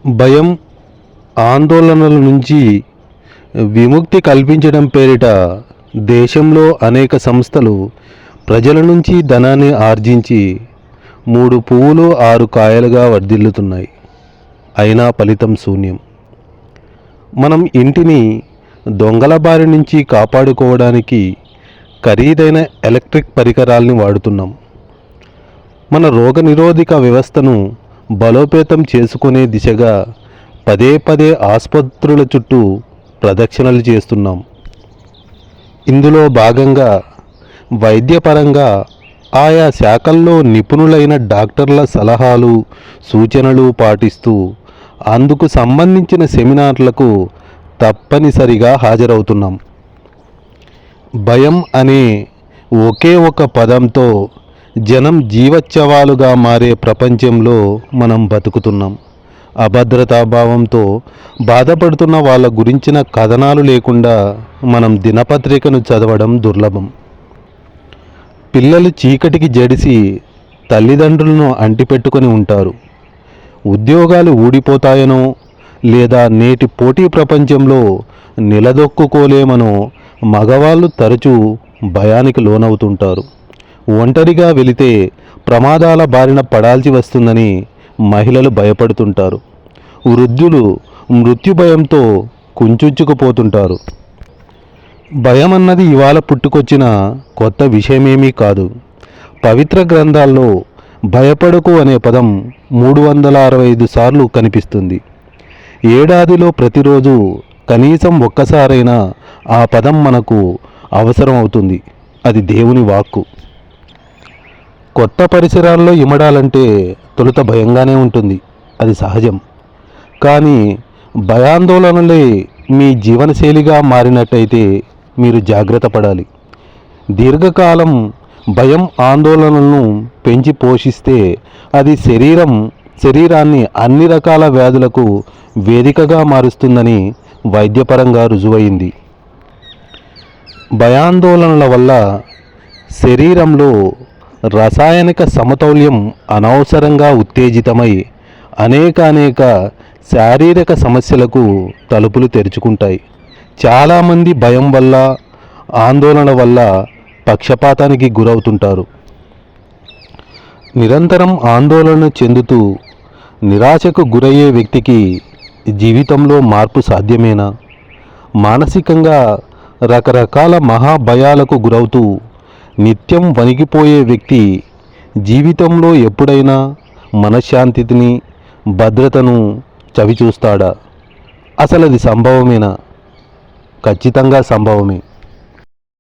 భయం, ఆందోళనల నుంచి విముక్తి కల్పించడం పేరిట దేశంలో అనేక సంస్థలు ప్రజల నుంచి ధనాన్ని ఆర్జించి 3 పువ్వులు 6 కాయలుగా వర్ధిల్లుతున్నాయి. అయినా ఫలితం శూన్యం. మనం ఇంటిని దొంగల బారి నుంచి కాపాడుకోవడానికి ఖరీదైన ఎలక్ట్రిక్ పరికరాల్ని వాడుతున్నాం. మన రోగనిరోధక వ్యవస్థను బలోపేతం చేసుకునే దిశగా పదే పదే ఆసుపత్రుల చుట్టూ ప్రదక్షిణలు చేస్తున్నాం. ఇందులో భాగంగా వైద్యపరంగా ఆయా శాఖల్లో నిపుణులైన డాక్టర్ల సలహాలు, సూచనలు పాటిస్తూ అందుకు సంబంధించిన సెమినార్లకు తప్పనిసరిగా హాజరవుతున్నాం. భయం అనే ఒకే ఒక పదంతో జనం జీవచ్ఛవాలుగా మారే ప్రపంచంలో మనం బతుకుతున్నాం. అభద్రతాభావంతో బాధపడుతున్న వాళ్ళ గురించిన కథనాలు లేకుండా మనం దినపత్రికను చదవడం దుర్లభం. పిల్లలు చీకటికి జడిసి తల్లిదండ్రులను అంటిపెట్టుకొని ఉంటారు. ఉద్యోగాలు ఊడిపోతాయనో లేదా నేటి పోటీ ప్రపంచంలో నిలదొక్కుకోలేమనో మగవాళ్ళు తరచూ భయానికి లోనవుతుంటారు. ఒంటరిగా వెళితే ప్రమాదాల బారిన పడాల్సి వస్తుందని మహిళలు భయపడుతుంటారు. వృద్ధులు మృత్యు భయంతో కుంచుకుపోతుంటారు. భయం అన్నది ఇవాళ పుట్టుకొచ్చిన కొత్త విషయమేమీ కాదు. పవిత్ర గ్రంథాల్లో భయపడకు అనే పదం 365 సార్లు కనిపిస్తుంది. ఏడాదిలో ప్రతిరోజు కనీసం ఒక్కసారైనా ఆ పదం మనకు అవసరం అవుతుంది. అది దేవుని వాక్కు. కొత్త పరిసరాల్లో ఇమడాలంటే తొలుత భయంగానే ఉంటుంది, అది సహజం. కానీ భయాందోళనలే మీ జీవనశైలిగా మారినట్టయితే మీరు జాగ్రత్త పడాలి. దీర్ఘకాలం భయం ఆందోళనలను పెంచి పోషిస్తే అది శరీరాన్ని అన్ని రకాల వ్యాధులకు వేదికగా మారుస్తుందని వైద్యపరంగా రుజువైంది. భయాందోళనల వల్ల శరీరంలో రసాయనిక సమతౌల్యం అనవసరంగా ఉత్తేజితమై అనేక శారీరక సమస్యలకు తలుపులు తెరుచుకుంటాయి. చాలామంది భయం వల్ల, ఆందోళన వల్ల పక్షపాతానికి గురవుతుంటారు. నిరంతరం ఆందోళన చెందుతూ నిరాశకు గురయ్యే వ్యక్తికి జీవితంలో మార్పు సాధ్యమేనా? మానసికంగా రకరకాల మహాభయాలకు గురవుతూ నిత్యం వణికిపోయే వ్యక్తి జీవితంలో ఎప్పుడైనా మనశ్శాంతిని, భద్రతను చవిచూస్తాడా? అసలు అది సంభవమేనా? ఖచ్చితంగా సంభవమే.